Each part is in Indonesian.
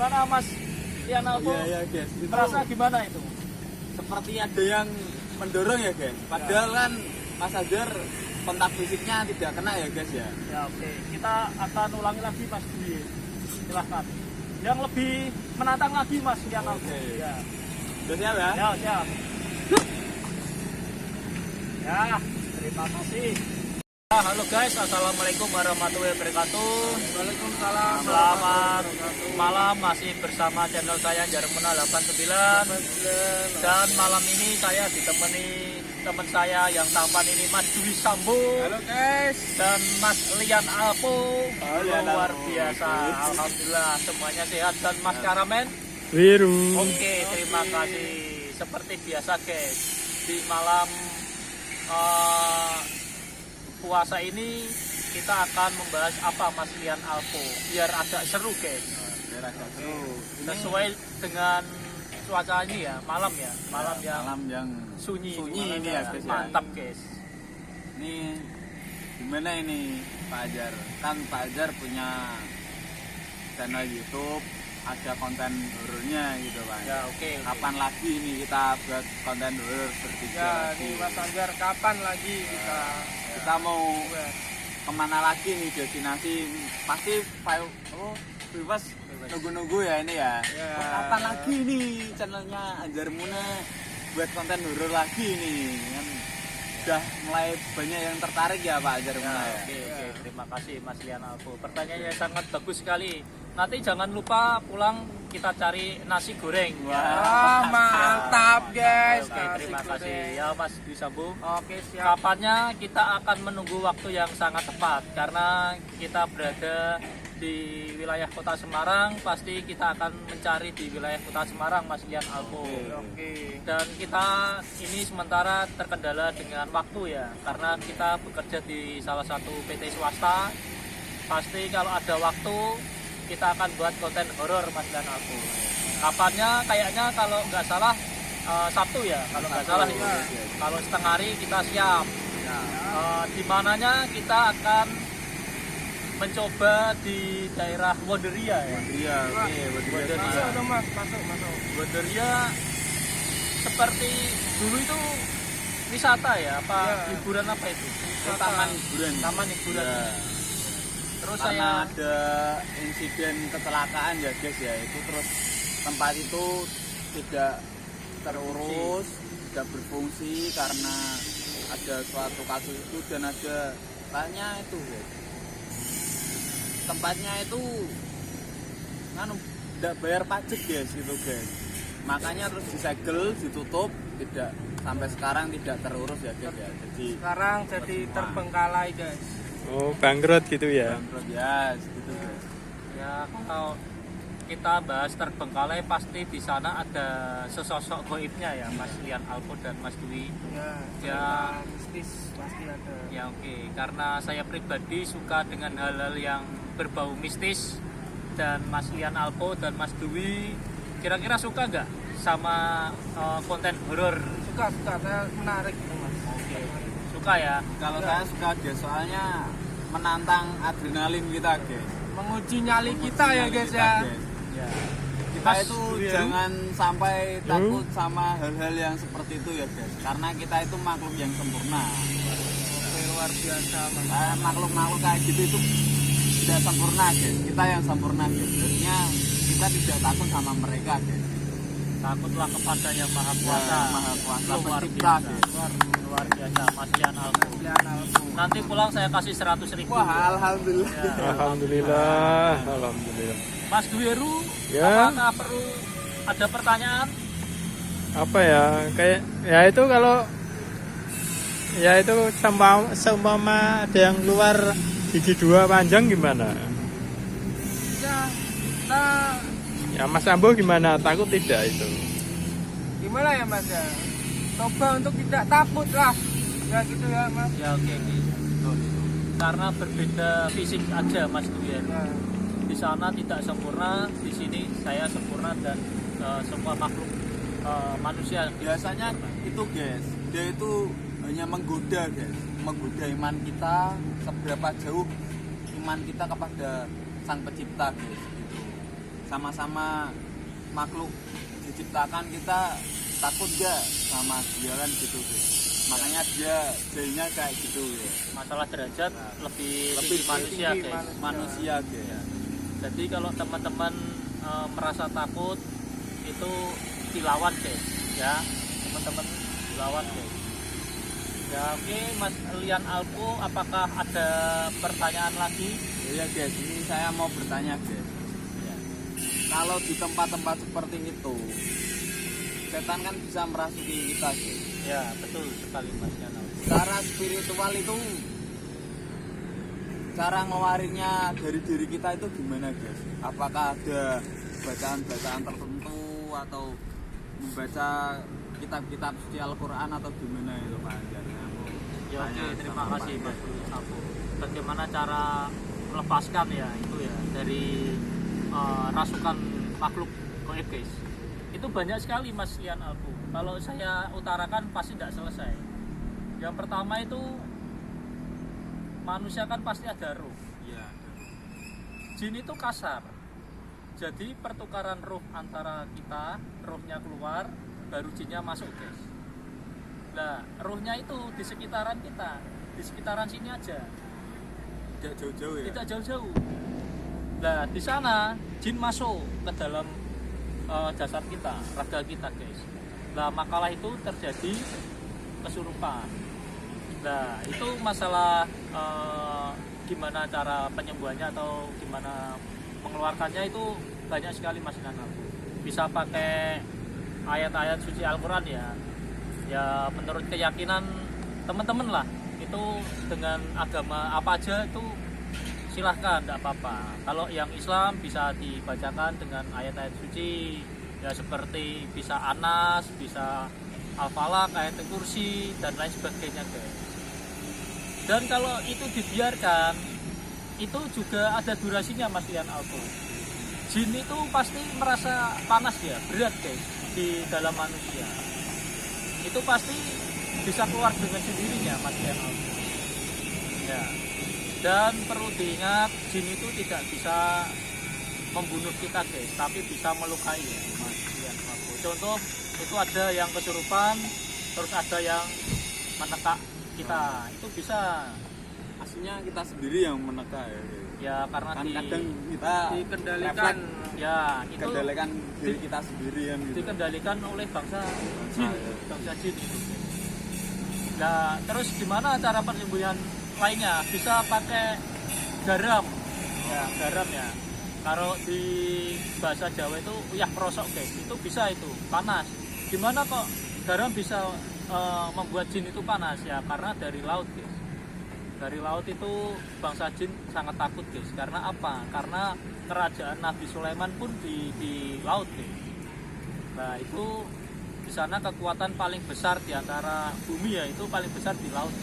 Gimana Mas Lian Alpo? Iya guys, itu Merasa gimana itu? seperti ada yang mendorong ya guys. Padahal kan Mas Azhar kontak fisiknya tidak kena ya guys ya. Ya oke, kita akan ulangi lagi Mas Dwi. Silahkan. Yang lebih menantang lagi Mas Lian Alpo. Oke. Ya. Sudah siap ya? Ya, siap. Ya, terima kasih. Halo guys, assalamualaikum warahmatullahi wabarakatuh. Waalaikumsalam. Selamat malam, masih bersama channel saya Jarmuna 89. Dan malam ini saya ditemani teman saya yang tampan ini Mas Dwi Sambo. Halo guys. Dan Mas Lian Alpo. Lian Luar Alpo. biasa, alhamdulillah semuanya sehat. Dan Mas Karamen Biru. Oke, terima kasih. Seperti biasa guys, di malam puasa ini kita akan membahas apa Mas Lian Alpo biar agak seru guys. Biar agak seru. Sesuai dengan cuaca ini ya, malam ya, malam yang sunyi ini ya guys. mantap guys. Ini gimana ini Pak Azhar? Kan Pak Azhar punya channel YouTube, ada konten horornya gitu Pak. Ya oke. Kapan lagi ini kita buat konten horor bertiga Ya, lagi? nih Mas Azhar, kapan lagi Kita mau kemana lagi nih destinasi? Pasti bebas nunggu-nunggu ya ini ya. Ya. Oh, kapan lagi nih channelnya Azhar Muna buat konten horor lagi nih? Kan udah mulai banyak yang tertarik ya Pak Azhar Muna ya. Oke, terima kasih Mas Lian Alpo. Pertanyaannya sangat bagus sekali. Nanti jangan lupa pulang kita cari nasi goreng. Wah, mantap guys. Oke, terima kasih ya Mas Dwi Sambo. Oke, siap. Kapannya kita akan menunggu waktu yang sangat tepat karena kita berada di wilayah Kota Semarang, pasti kita akan mencari di wilayah Kota Semarang Mas Lian Alpo. Oke. Dan kita ini sementara terkendala dengan waktu ya, karena kita bekerja di salah satu PT swasta. Pasti kalau ada waktu kita akan buat konten horor Mas Lian Alpo. Kapannya kayaknya kalau nggak salah Sabtu ya, kalau nggak salah itu. Kalau setengah hari kita siap. Di mananya kita akan mencoba di daerah Wonderia ya. Iya, oke, Wonderia. Masuk. Wonderia seperti dulu itu wisata ya, apa hiburan apa itu? Taman hiburan. Taman hiburan. Ya. Terus Karena saya ada insiden kecelakaan ya guys ya, itu terus tempat itu tidak terurus, tidak berfungsi karena ada suatu kasus itu dan ada banyak itu guys. Tempatnya itu tidak bayar pajak guys gitu guys, makanya terus disegel, ditutup, tidak sampai sekarang tidak terurus ya guys ya. Jadi Sekarang jadi terbengkalai guys. Oh, bangkrut gitu ya. bangkrut ya gitu guys. ya kalau kita bahas terbengkalai pasti di sana ada sesosok goibnya ya Mas Lian Alpo dan Mas Dwi. Ya. Mistis pasti ada. Ya oke, karena saya pribadi suka dengan hal-hal yang berbau mistis dan Mas Lian Alpo dan Mas Dwi kira-kira suka nggak sama konten horor? Suka, saya menarik gitu mas. Oke, suka ya. Kalau saya suka guys, soalnya menantang adrenalin kita guys. Menguji nyali kita ya Menguji guys nyali ya. kita, guys. Ya. Kita Mas itu Dwi, jangan sampai takut sama hal-hal yang seperti itu ya guys, karena kita itu makhluk yang sempurna. Oke, luar biasa mas. Makhluk-makhluk kayak gitu itu tidak sempurna guys, kita yang sempurna guys. Jadinya kita tidak takut sama mereka guys. Takutlah kepada yang maha kuasa. Ya, Maha Kuasa Luar Pencipta, biasa. guys. Luar biasa Mas Lian Alpo. Lian Alpo. Nanti pulang saya kasih 100.000. Wah, alhamdulillah. Ya. Alhamdulillah. Mas Dwiru, Ya. apakah perlu ada pertanyaan? Apa ya? Kayak ya itu kalau ya itu seumpama ada yang keluar gigi dua panjang gimana? Ya, nah, Ya Mas Ambo gimana? Takut tidak itu? gimana ya mas ya? Coba untuk tidak takut lah. Ya gitu ya mas. Ya oke. Karena berbeda fisik aja Mas Dwiru. Ya. Di sana tidak sempurna, di sini saya sempurna dan semua makhluk manusia. Biasanya itu guys, dia itu hanya menggoda guys, menggoda iman kita, seberapa jauh iman kita kepada Sang Pencipta guys gitu. sama-sama makhluk diciptakan, kita takut gak sama dia kan gitu sih. Makanya dia jadinya kayak gitu ya. Masalah derajat lebih Lebih tinggi manusia tinggi guys. Manusia gitu. Jadi kalau teman-teman merasa takut itu dilawan guys, ya teman-teman dilawan guys. Ya oke, Mas Lian Alpo, apakah ada pertanyaan lagi? Ya guys, ini saya mau bertanya guys. Ya. Kalau di tempat-tempat seperti itu, setan kan bisa merasuki kita guys. Ya betul sekali Mas Lian Alpo. Secara spiritual itu, cara ngeluarinnya dari diri kita itu gimana guys? Apakah ada bacaan-bacaan tertentu atau membaca kitab-kitab suci Al-Quran atau gimana itu Pak Anjar? Ya oke, terima kasih Mas Lian Alpo. Bagaimana cara melepaskan ya itu ya dari rasukan makhluk goib guys? Itu banyak sekali Mas Lian Alpo. Kalau saya utarakan pasti tidak selesai. Yang pertama itu manusia kan pasti ada roh. Iya. Jin itu kasar. Jadi pertukaran roh antara kita, rohnya keluar, baru jinnya masuk guys. Nah, rohnya itu di sekitaran kita, di sekitaran sini aja, Tidak jauh-jauh ya? tidak jauh-jauh. Nah, di sana jin masuk ke dalam jasad kita, raga kita guys. Nah, makalah itu terjadi kesurupan. Nah, itu masalah gimana cara penyembuhannya atau gimana mengeluarkannya itu banyak sekali Mas Nana. Bisa pakai ayat-ayat suci Al-Quran ya. Ya menurut keyakinan teman-teman lah. Itu dengan agama apa aja itu silahkan, tidak apa-apa. Kalau yang Islam bisa dibacakan dengan ayat-ayat suci. Ya seperti bisa Anas, bisa Al-Falaq, ayat kursi dan lain sebagainya guys. Dan kalau itu dibiarkan, itu juga ada durasinya Mas Lian Alpo. Jin itu pasti merasa panas ya, berat guys di dalam manusia. Itu pasti bisa keluar dengan sendirinya Mas Lian Alpo. Ya. Dan perlu diingat, jin itu tidak bisa membunuh kita guys, tapi bisa melukai ya Mas Lian Alpo. Contoh itu ada yang kesurupan, terus ada yang menekak kita, itu bisa. Aslinya kita sendiri yang meneka ya. Ya karena Kan kadang kita dikendalikan. refleks ya itu kendalikan diri kita sendiri kan gitu. dikendalikan oleh bangsa jin, ya. bangsa jin itu. Nah terus gimana cara penyembuhan lainnya? Bisa pakai garam, ya garam ya. Kalau di bahasa Jawa itu uyah krosok guys, itu bisa itu panas. Gimana kok garam bisa membuat jin itu panas ya? Karena dari laut guys. Dari laut itu bangsa jin sangat takut guys. Karena apa? Karena kerajaan Nabi Sulaiman pun di laut guys. Nah itu di sana kekuatan paling besar di antara bumi ya, itu paling besar di laut.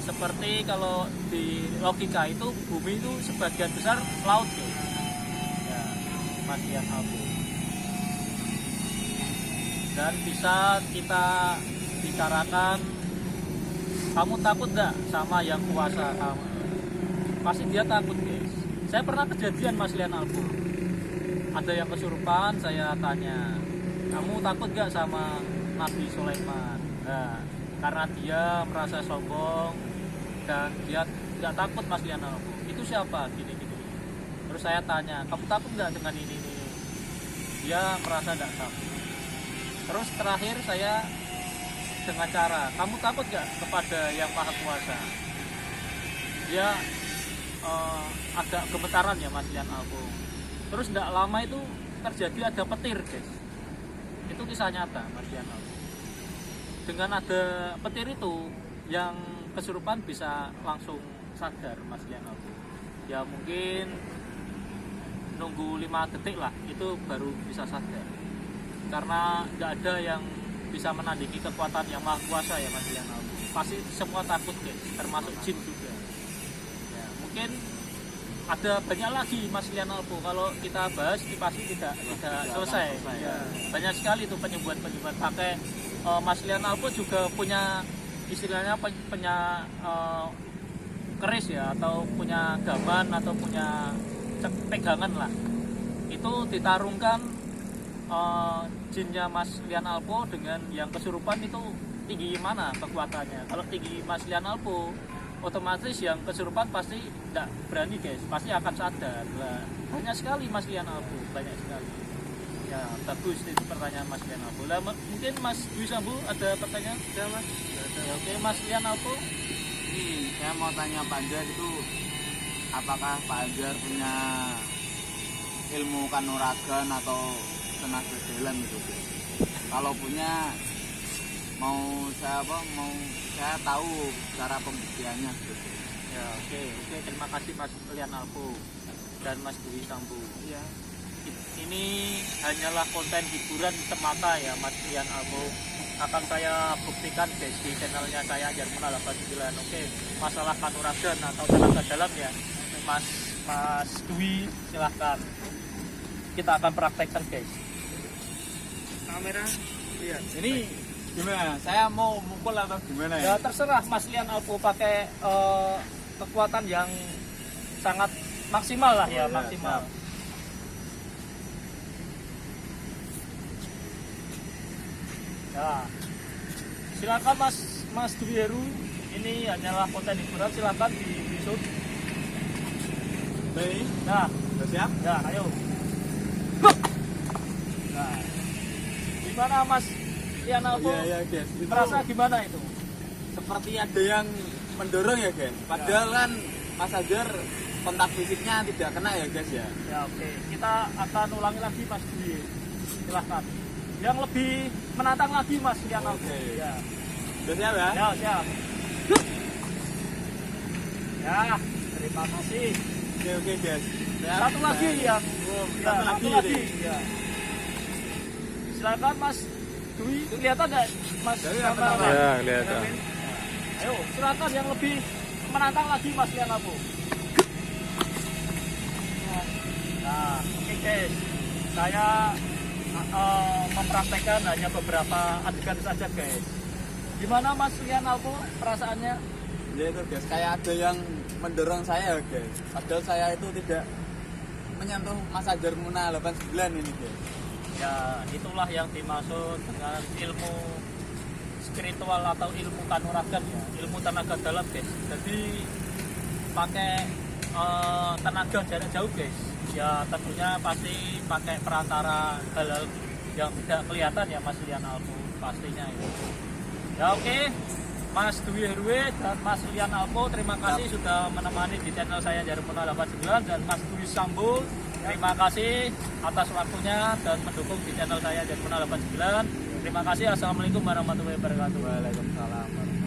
Seperti kalau di logika itu bumi itu sebagian besar laut guys. Ya, Mas Lian Alpo. Dan bisa kita bicarakan, kamu takut gak sama yang kuasa kamu? Pasti dia takut guys. Saya pernah kejadian Mas Lian Alpo. Ada yang kesurupan, saya tanya, kamu takut gak sama Nabi Sulaiman? Nah, karena dia merasa sombong dan dia tidak takut Mas Lian Alpo. Itu siapa? Gini-gini. Terus saya tanya, kamu takut gak dengan ini? Dia merasa tidak takut. Terus terakhir saya dengan cara, kamu takut gak kepada yang maha kuasa? Dia agak gemetaran ya Mas Lian Alpo. Terus tidak lama itu terjadi ada petir guys. Itu kisah nyata Mas Lian Alpo. Dengan ada petir itu, yang kesurupan bisa langsung sadar Mas Lian Alpo. Ya mungkin nunggu 5 detik lah, itu baru bisa sadar. Karena tidak ada yang bisa menandingi kekuatan yang maha kuasa ya Mas Lian Alpo. Pasti semua takut guys, termasuk jin juga. Ya, mungkin ada banyak lagi Mas Lian Alpo. Kalau kita bahas ini pasti tidak selesai. Ya, banyak sekali itu penyembuhan pakai Mas Lian Alpo juga punya istilahnya punya keris ya, atau punya gaman atau punya pegangan lah. Itu itu ditarungkan jinnya Mas Lian Alpo dengan yang kesurupan itu tinggi mana kekuatannya. Kalau tinggi Mas Lian Alpo, otomatis yang kesurupan pasti tidak berani guys, pasti akan sadar lah. Banyak sekali Mas Lian Alpo, banyak sekali. Ya bagus itu pertanyaan Mas Lian Alpo. Lah, mungkin Mas Dwi Sambu ada pertanyaan? Ya mas. Ya, oke Mas Lian Alpo. Ini saya mau tanya Pak Anjar itu, apakah Pak Anjar punya ilmu kanuragan atau tenaga dalam gitu? Kalau punya, mau saya tahu cara pembuktiannya gitu. Ya oke, terima kasih Mas Lian Alpo dan Mas Dwi Sambu. Iya. Ini hanyalah konten hiburan semata ya Mas Lian Alpo. Akan saya buktikan guys di channelnya saya Jarmuna 89. Oke, masalah kanuragan atau tenaga dalam ya Mas Dwi, silahkan kita akan praktekkan guys. Kamera. Iya. Ini gimana? Saya mau mukul atau gimana Ya ya? terserah Mas Lian Alpo pakai kekuatan yang sangat maksimal lah ya, Oh, ya, maksimal. siap. Ya, silakan Mas Dwi Heru. Ini hanyalah konten hiburan, silakan di shoot. Baik, Nah, sudah siap? ya ayo. Nah, gimana Mas Lian Alpo? Iya guys, itu Merasa gimana itu? seperti ada yang mendorong ya guys. Padahal kan Mas Anjar kontak fisiknya tidak kena ya guys ya. Ya oke, kita akan ulangi lagi Mas Dwi. Silahkan. Yang lebih menantang lagi Mas Lian Alpo. Oke. Ya. Sudah siap ya? Ya, siap. Ya, terima kasih. Oke guys. Siap. Satu lagi yang ya, satu satu lagi lagi. ini. Ya. Silakan Mas Dwi, kelihatan enggak Mas? Kelihatan, Kameramen? Pak. Ya, kelihatan. Ayo, silakan yang lebih menantang lagi Mas Lian Alpo. Nah, oke guys. Saya mempraktekkan hanya beberapa adegan saja guys. Gimana Mas Lian Alpo perasaannya? Ya itu guys, kayak ada yang mendorong saya guys. Padahal saya itu tidak menyentuh Mas Anjar Muna 89 ini guys. Ya, itulah yang dimaksud dengan ilmu spiritual atau ilmu kanuragan ya, ilmu tenaga dalam guys. Jadi pakai tenaga jarak jauh guys. Ya tentunya pasti pakai perantara hal-hal yang tidak kelihatan ya Mas Lian Alpo pastinya itu. Ya oke, Mas Dwi Herwe dan Mas Lian Alpo, terima kasih sudah menemani di channel saya Jarmuna 89, dan Mas Dwi Sambu, terima kasih atas waktunya dan mendukung di channel saya Jarmuna 89. Terima kasih. Assalamualaikum warahmatullahi wabarakatuh. Waalaikumsalam warahmatullahi wabarakatuh.